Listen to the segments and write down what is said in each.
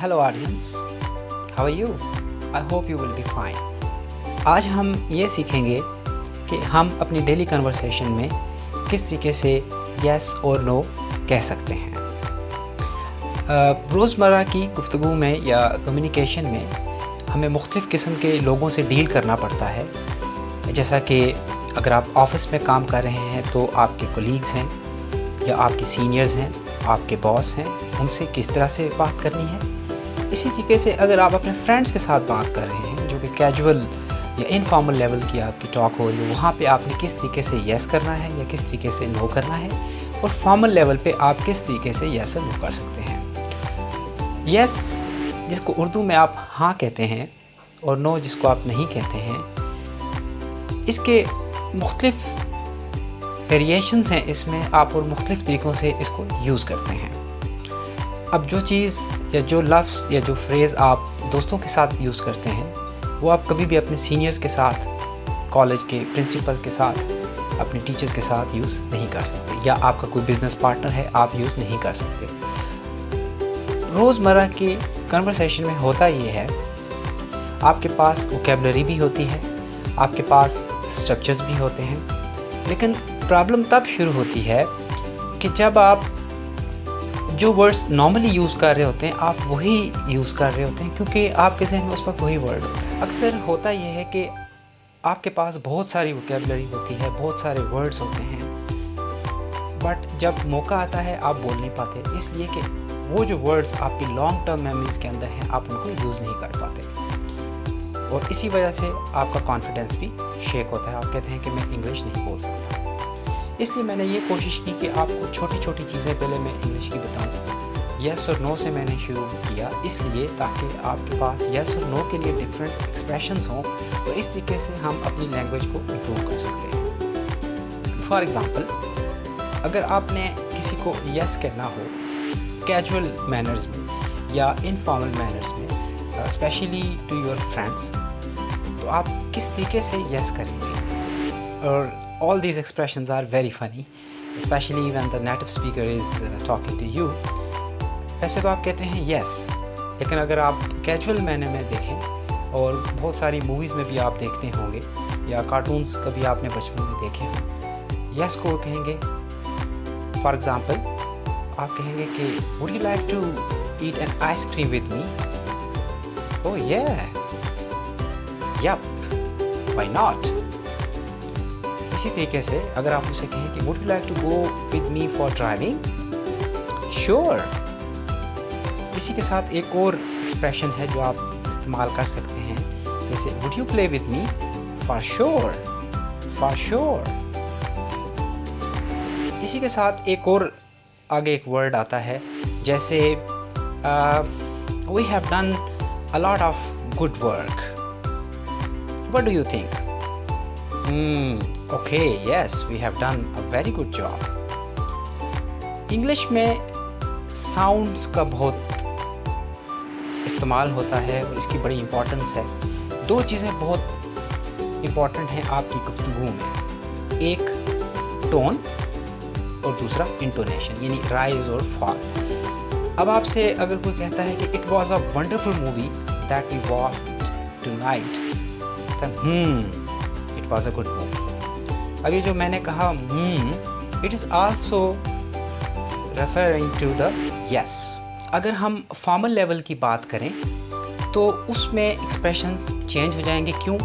Hello audience, how are you? I hope you will be fine. आज हम ये सीखेंगे कि हम अपनी डेली कन्वर्सेशन में किस तरीके से yes और no कह सकते हैं। रोज़मर्रा की गुफ्तगू में या कम्युनिकेशन में हमें मुख्तलिफ़ किस्म के लोगों से डील करना पड़ता है। जैसा कि अगर आप ऑफ़िस में काम कर रहे हैं तो आपके कोलीग्स हैं या आपके सीनियर्स हैं, आपके बॉस हैं, उनसे किस तरह से बात करनी है। इसी तरीके से अगर आप अपने फ्रेंड्स के साथ बात कर रहे हैं जो कि कैजुअल या इनफॉर्मल लेवल की आपकी टॉक हो रही है, वहाँ पे आपने किस तरीके से येस करना है या किस तरीके से नो करना है, और फॉर्मल लेवल पे आप किस तरीके से येस और नो कर सकते हैं। येस जिसको उर्दू में आप हाँ कहते हैं और नो जिसको आप नहीं कहते हैं, इसके मुख्तलिफ़ वेरिएशंस हैं। इसमें आप और मुख्तलिफ़ तरीक़ों से इसको यूज़ करते हैं। अब जो चीज़ या जो लफ्ज़ या जो फ्रेज़ आप दोस्तों के साथ यूज़ करते हैं वो आप कभी भी अपने सीनियर्स के साथ, कॉलेज के प्रिंसिपल के साथ, अपने टीचर्स के साथ यूज़ नहीं कर सकते, या आपका कोई बिज़नेस पार्टनर है आप यूज़ नहीं कर सकते। रोज़मर्रा की कन्वर्सेशन में होता ये है, आपके पास वोकैबुलरी भी होती है, आपके पास स्ट्रक्चर्स भी होते हैं, लेकिन प्रॉब्लम तब शुरू होती है कि जब आप जो वर्ड्स नॉर्मली यूज़ कर रहे होते हैं आप वही यूज़ कर रहे होते हैं, क्योंकि आपके ज़हन में उस वक्त वही वर्ड होता है। अक्सर होता यह है कि आपके पास बहुत सारी वोकैबुलरी होती है, बहुत सारे वर्ड्स होते हैं, बट जब मौका आता है आप बोल नहीं पाते, इसलिए कि वो जो वर्ड्स आपकी लॉन्ग टर्म मेमोरीज़ के अंदर हैं आप उनको यूज़ नहीं कर पाते, और इसी वजह से आपका कॉन्फिडेंस भी शेक होता है। आप कहते हैं कि मैं इंग्लिश नहीं बोल सकता। इसलिए मैंने ये कोशिश की कि आपको छोटी छोटी चीज़ें पहले मैं इंग्लिश की बताऊं। येस और नो से मैंने शुरू किया, इसलिए ताकि आपके पास येस और नो के लिए डिफरेंट एक्सप्रेशंस हों, और इस तरीके से हम अपनी लैंग्वेज को इम्प्रूव कर सकते हैं। फॉर एग्ज़ाम्पल, अगर आपने किसी को येस कहना हो कैजुअल मैनर्स में या इनफॉर्मल मैनर्स में, स्पेशली टू योर फ्रेंड्स, तो आप किस तरीके से येस करेंगे। और all these expressions are very funny, especially when the native speaker is talking to you. वैसे तो आप कहते हैं yes, लेकिन अगर आप कैजुअल मैनर में देखें, और बहुत सारी मूवीज़ में भी आप देखते होंगे या कार्टून्स कभी आपने बचपन में देखे हों, yes को कहेंगे। फॉर एग्ज़ाम्पल, आप कहेंगे कि would you like to eat an ice cream with me? Oh yeah, yup, why not? इसी तरीके से अगर आप उसे कहें कि would you like to go with me for driving? Sure. इसी के साथ एक और एक्सप्रेशन है जो आप इस्तेमाल कर सकते हैं, जैसे would you play with me? For sure. For sure. इसी के साथ एक और आगे एक वर्ड आता है, जैसे we have done a lot of good work. What do you think? Okay, yes, we have done a very good job. English में साउंड्स का बहुत इस्तेमाल होता है और इसकी बड़ी इम्पोर्टेंस है। दो चीज़ें बहुत इम्पोर्टेंट हैं आपकी गुफ्तगू में, एक टोन और दूसरा इंटोनेशन, यानी राइज और फॉल। अब आपसे अगर कोई कहता है कि it was a wonderful movie that we watched tonight, it was a good movie. अब ये जो मैंने कहा it is also referring to the yes. अगर हम फॉर्मल लेवल की बात करें तो उसमें एक्सप्रेशंस चेंज हो जाएंगे। क्यों?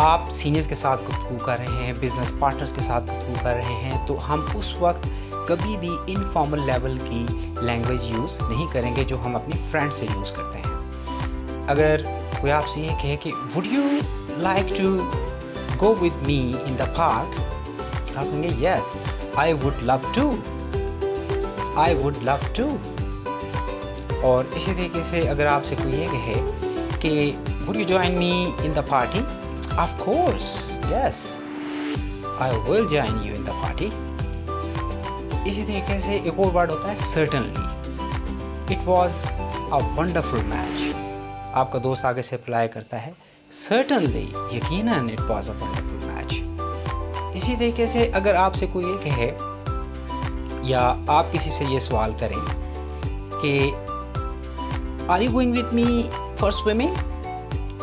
आप सीनियर्स के साथ गुफ्तगू कर रहे हैं, बिजनेस पार्टनर्स के साथ गुफ्तगू कर रहे हैं, तो हम उस वक्त कभी भी इनफॉर्मल लेवल की लैंग्वेज यूज़ नहीं करेंगे जो हम अपनी फ्रेंड से यूज़ करते हैं। अगर कोई आपसे ये कहे कि would you like to go with me in the park, आप कहेंगे yes, I would love to, I would love to। और इसी तरीके से अगर आपसे कोई ये कहे कि would you join me in the party? Of course, yes, I will join you in the party। इसी तरीके से एक और वर्ड होता है certainly, it was a wonderful match। आपका दोस्त आगे से रिप्लाई करता है Certainly, यकीनन it was a wonderful match। इसी तरीके से अगर आपसे कोई ये कहे या आप किसी से ये सवाल करें कि are you going with me for swimming?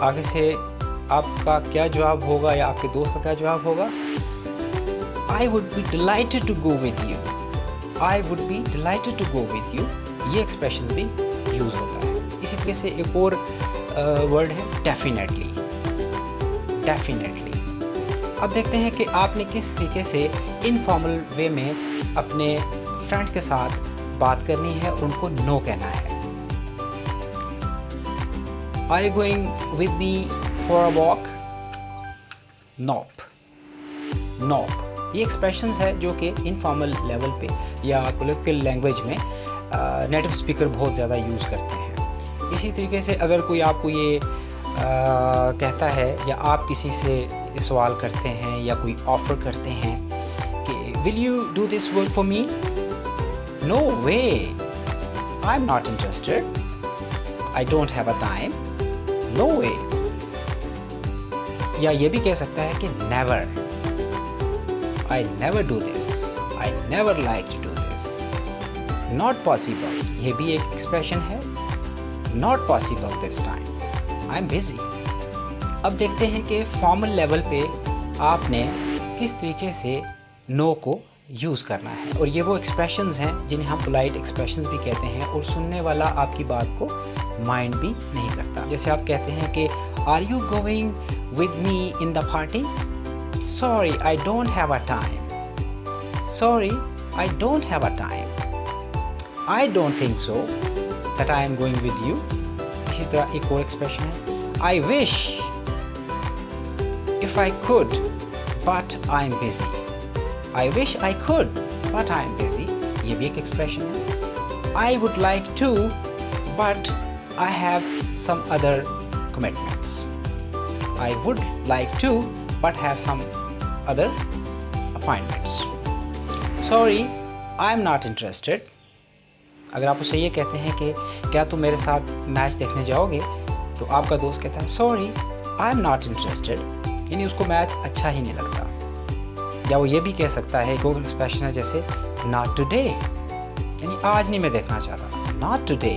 आगे से आपका क्या जवाब होगा या आपके दोस्त का क्या जवाब होगा? I would be delighted to go with you. I would be delighted to go with you, ये एक्सप्रेशन भी यूज़ होता है। इसी तरीके से एक और वर्ड है डेफिनेटली। डेफिनेटली। अब देखते हैं कि आपने किस तरीके से इनफॉर्मल वे में अपने फ्रेंड्स के साथ बात करनी है और उनको नो कहना है। Are you going with me for a walk? Nope. Nope ये एक्सप्रेशंस है जो कि इनफॉर्मल लेवल पे या कोलोकियल लैंग्वेज में नेटिव स्पीकर बहुत ज़्यादा यूज़ करते हैं। इसी तरीके से अगर कोई आपको ये कहता है या आप किसी से सवाल करते हैं या कोई ऑफ़र करते हैं कि will you do this work for me? No way, I am not interested, I don't have a time, no way. या ये भी कह सकता है कि never, I never do this, I never like to do this, not possible, ये भी एक एक्सप्रेशन है, not possible this time, I am busy. अब देखते हैं कि फॉर्मल लेवल पे आपने किस तरीके से नो को यूज़ करना है, और ये वो एक्सप्रेशंस हैं जिन्हें हम पोलाइट एक्सप्रेशंस भी कहते हैं, और सुनने वाला आपकी बात को माइंड भी नहीं करता। जैसे आप कहते हैं कि are you going with me in the party? Sorry I don't have a time, sorry I don't have a time, I don't think so that I am going with you. इसी तरह एक और एक्सप्रेशन है, I wish if I could but I am busy, I wish I could but I am busy, ये भी एक expression है। I would like to but I have some other commitments, I would like to but have some other appointments, sorry I am not interested. अगर आप उससे ये कहते हैं कि क्या तुम मेरे साथ मैच देखने जाओगे, तो आपका दोस्त कहता है sorry I am not interested, यानी उसको मैच अच्छा ही नहीं लगता। या वो ये भी कह सकता है, एक और एक्सप्रेशन है जैसे नॉट टुडे, यानी आज नहीं मैं देखना चाहता, नॉट टुडे।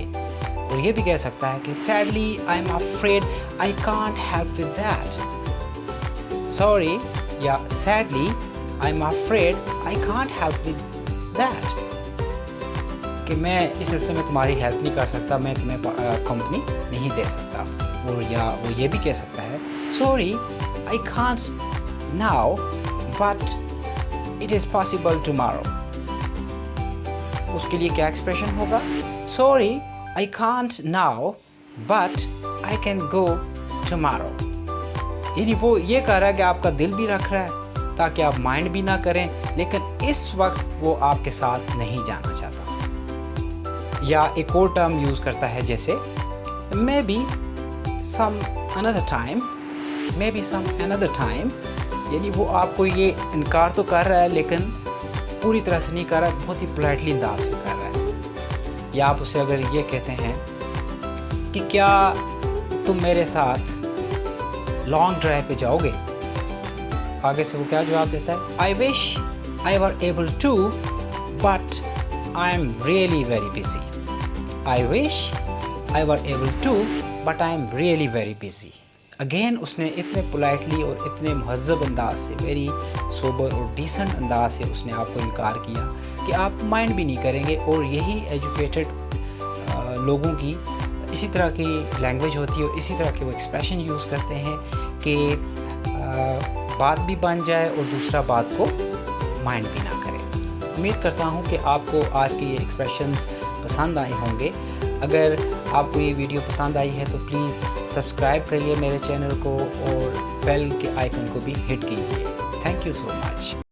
और ये भी कह सकता है कि sadly I am afraid I can't help with that, sorry या sadly I am afraid I can't help with that, कि मैं इस सिलसिले में तुम्हारी हेल्प नहीं कर सकता, मैं तुम्हें कंपनी नहीं दे सकता। और या वो ये भी कह सकता है sorry I can't now but it is possible tomorrow. उसके लिए क्या एक्सप्रेशन होगा? Sorry I can't now but I can go tomorrow. यानी वो ये कह रहा है कि आपका दिल भी रख रहा है ताकि आप माइंड भी ना करें, लेकिन इस वक्त वो आपके साथ नहीं जाना चाहता। या एक और टर्म यूज़ करता है जैसे maybe some another time, maybe some another time, यानी वो आपको ये इनकार तो कर रहा है लेकिन पूरी तरह से नहीं कर रहा है, बहुत ही पोलाइटली अंदाज से कर रहा है। या आप उसे अगर ये कहते हैं कि क्या तुम मेरे साथ लॉन्ग ड्राइव पे जाओगे, आगे से वो क्या जवाब देता है? I wish I were able to but I am really very busy, I wish I were able to but I am really very busy. Again उसने इतने पोलाइटली और इतने महज़ब अंदाज से, वेरी सोबर और डिसेंट अंदाज से उसने आपको इनकार किया कि आप माइंड भी नहीं करेंगे। और यही एजुकेटेड लोगों की इसी तरह की लैंग्वेज होती है और इसी तरह के वो एक्सप्रेशन यूज़ करते हैं कि बात भी बन जाए और दूसरा बात को माइंड भी ना करे। उम्मीद करता हूँ कि आपको आज के ये एक्सप्रेशंस पसंद आए होंगे। अगर आपको ये वीडियो पसंद आई है तो प्लीज़ सब्सक्राइब करिए मेरे चैनल को और बेल के आइकन को भी हिट कीजिए। Thank you so much.